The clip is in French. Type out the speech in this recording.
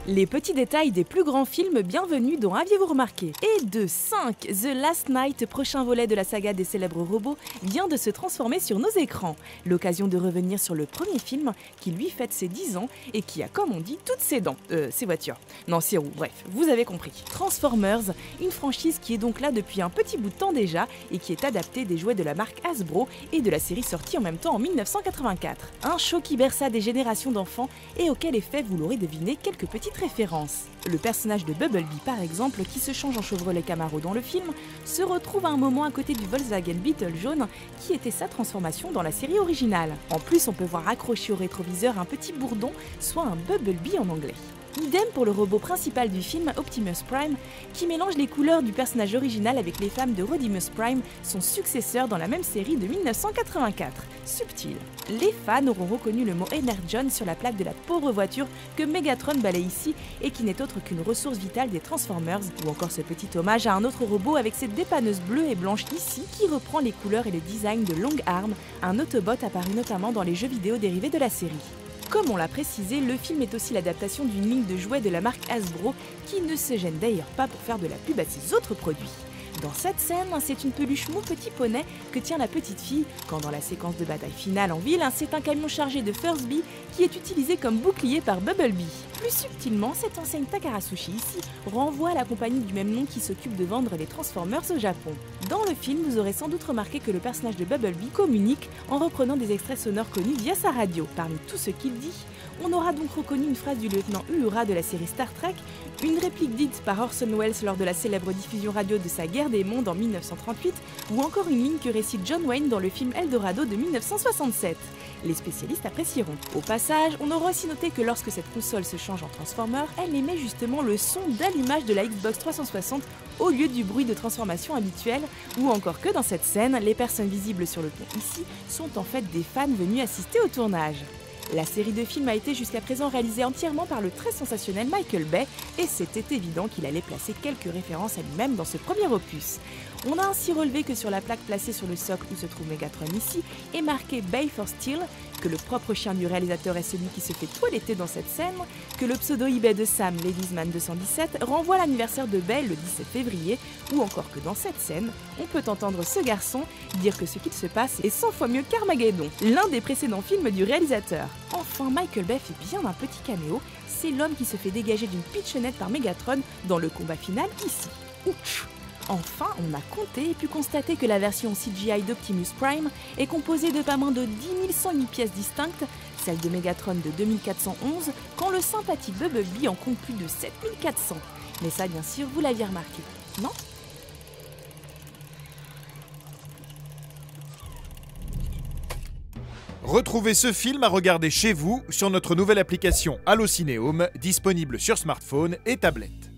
Les petits détails des plus grands films, bienvenue dans Aviez-vous remarqué? Et de 5, The Last Night, prochain volet de la saga des célèbres robots, vient de se transformer sur nos écrans. L'occasion de revenir sur le premier film qui lui fête ses 10 ans et qui a, comme on dit, toutes ses dents. Ses voitures. Non, ses roues, bref, vous avez compris. Transformers, une franchise qui est donc là depuis un petit bout de temps déjà et qui est adaptée des jouets de la marque Hasbro et de la série sortie en même temps en 1984. Un show qui berça des générations d'enfants et auquel est fait, vous l'aurez deviné, quelques petites références. Le personnage de Bumblebee par exemple, qui se change en Chevrolet Camaro dans le film, se retrouve à un moment à côté du Volkswagen Beetle jaune qui était sa transformation dans la série originale. En plus, on peut voir accroché au rétroviseur un petit bourdon, soit un Bumblebee en anglais. Idem pour le robot principal du film, Optimus Prime, qui mélange les couleurs du personnage original avec les femmes de Rodimus Prime, son successeur dans la même série de 1984. Subtil. Les fans auront reconnu le mot Energon sur la plaque de la pauvre voiture que Megatron balaye ici et qui n'est autre qu'une ressource vitale des Transformers, ou encore ce petit hommage à un autre robot avec cette dépanneuse bleue et blanche ici qui reprend les couleurs et le design de Long Arm, un Autobot apparu notamment dans les jeux vidéo dérivés de la série. Comme on l'a précisé, le film est aussi l'adaptation d'une ligne de jouets de la marque Hasbro qui ne se gêne d'ailleurs pas pour faire de la pub à ses autres produits. Dans cette scène, c'est une peluche Mon Petit Poney que tient la petite fille, quand dans la séquence de bataille finale en ville, c'est un camion chargé de Furby qui est utilisé comme bouclier par Bumblebee. Plus subtilement, cette enseigne Takara Sushi ici renvoie à la compagnie du même nom qui s'occupe de vendre les Transformers au Japon. Dans le film, vous aurez sans doute remarqué que le personnage de Bumblebee communique en reprenant des extraits sonores connus via sa radio. Parmi tout ce qu'il dit, on aura donc reconnu une phrase du lieutenant Uhura de la série Star Trek, une réplique dite par Orson Welles lors de la célèbre diffusion radio de sa Guerre des mondes en 1938, ou encore une ligne que récite John Wayne dans le film Eldorado de 1967. Les spécialistes apprécieront. Au passage, on aura aussi noté que lorsque cette console se change en Transformer, elle émet justement le son d'allumage de la Xbox 360 au lieu du bruit de transformation habituel, ou encore que dans cette scène, les personnes visibles sur le pont ici sont en fait des fans venus assister au tournage. La série de films a été jusqu'à présent réalisée entièrement par le très sensationnel Michael Bay et c'était évident qu'il allait placer quelques références à lui-même dans ce premier opus. On a ainsi relevé que sur la plaque placée sur le socle où se trouve Megatron ici est marqué Bay for Steel, que le propre chien du réalisateur est celui qui se fait toiletter dans cette scène, que le pseudo eBay de Sam, Ladiesman 217, renvoie à l'anniversaire de Bay le 17 février, ou encore que dans cette scène, on peut entendre ce garçon dire que ce qu'il se passe est 100 fois mieux qu'Armageddon, l'un des précédents films du réalisateur. Enfin, Michael Bay fait bien un petit caméo, c'est l'homme qui se fait dégager d'une pitchounette par Megatron dans le combat final ici. Ouch! Enfin, on a compté et pu constater que la version CGI d'Optimus Prime est composée de pas moins de 10 108 pièces distinctes, celle de Megatron de 2411, quand le sympathique Bumblebee en compte plus de 7400. Mais ça, bien sûr, vous l'aviez remarqué, non ? Retrouvez ce film à regarder chez vous sur notre nouvelle application Allocinéum, disponible sur smartphone et tablette.